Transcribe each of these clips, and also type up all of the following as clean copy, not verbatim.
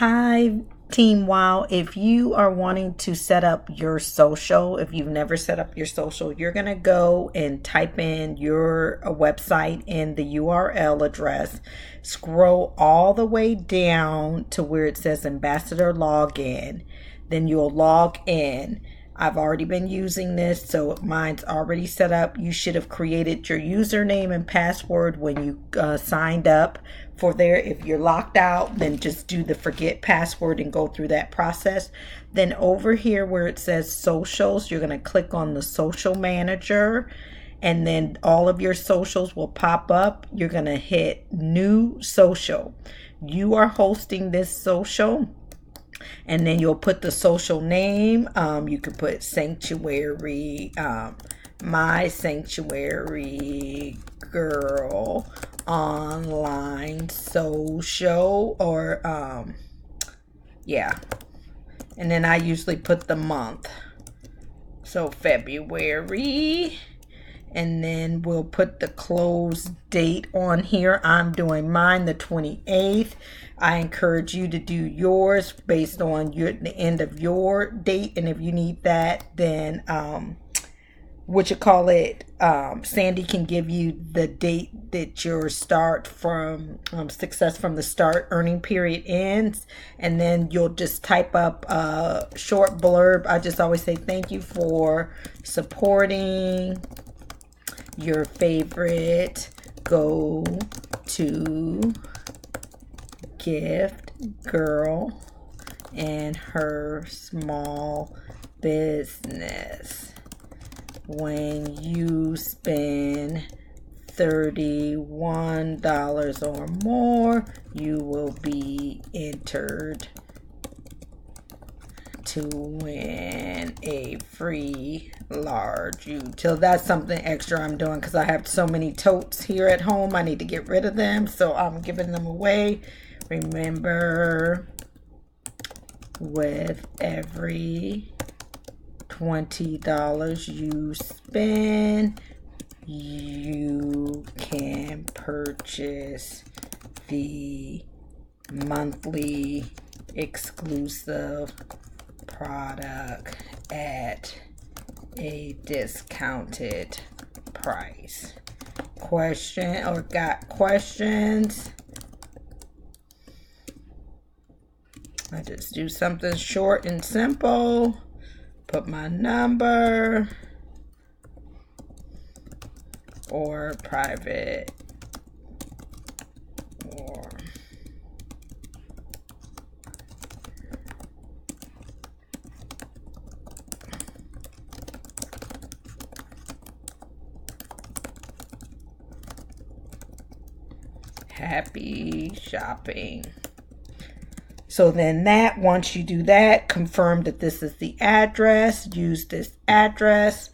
Hi, Team Wow. If you are wanting to set up your social, if you've never set up your social, you're going to go and type in your website in the URL address. Scroll all the way down to where it says Ambassador Login. Then you'll log in. I've already been using this, so mine's already set up. You should have created your username and password when you signed up for there. If you're locked out, then just do the forget password and go through that process. Then over here where it says socials, you're going to click on the social manager, and then all of your socials will pop up. You're going to hit new social. You are hosting this social. And then you'll put the social name. You can put Sanctuary, My Sanctuary Girl Online Social, or yeah. And then I usually put the month. So February. And then we'll put the close date on here. I'm doing mine the 28th. I encourage you to do yours based on the end of your date. And if you need that, then Sandy can give you the date that your start from success from the start earning period ends. And then you'll just type up a short blurb. I just always say thank you for supporting your favorite go-to gift girl and her small business. When you spend $31 or more, you will be entered to win a free large utility. That's something extra I'm doing because I have so many totes here at home. I need to get rid of them, so I'm giving them away. Remember, with every $20 you spend, you can purchase the monthly exclusive product at a discounted price. Question or got questions? I just do something short and simple. Put my number or private or happy shopping. So then once you do that, confirm that this is the address, use this address.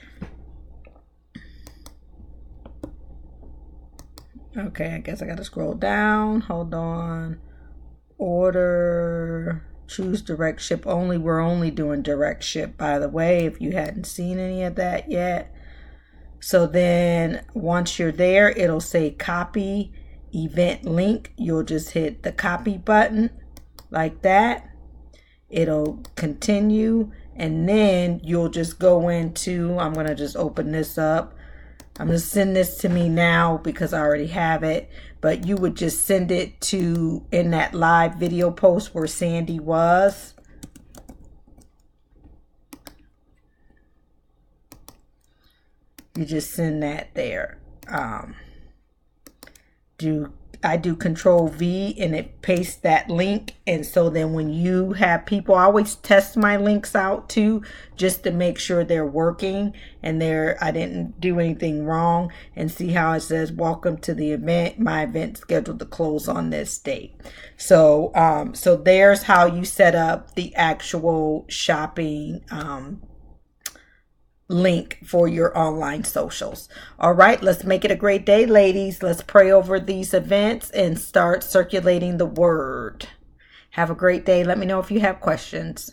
Okay, I guess I got to scroll down. Hold on. Order, choose direct ship only. We're only doing direct ship, by the way, if you hadn't seen any of that yet. So then once you're there, it'll say copy event link. You'll just hit the copy button like that. It'll continue, and then you'll just go into, I'm going to just open this up. I'm going to send this to me now because I already have it, but you would just send it to in that live video post where Sandy was. You just send that there. I do Control V and it pastes that link. And so then when you have people, I always test my links out too, just to make sure they're working and I didn't do anything wrong, and see how it says, welcome to the event. My event scheduled to close on this date. So, so there's how you set up the actual shopping, link for your online socials. All right, let's make it a great day, ladies. Let's pray over these events and start circulating the word. Have a great day. Let me know if you have questions.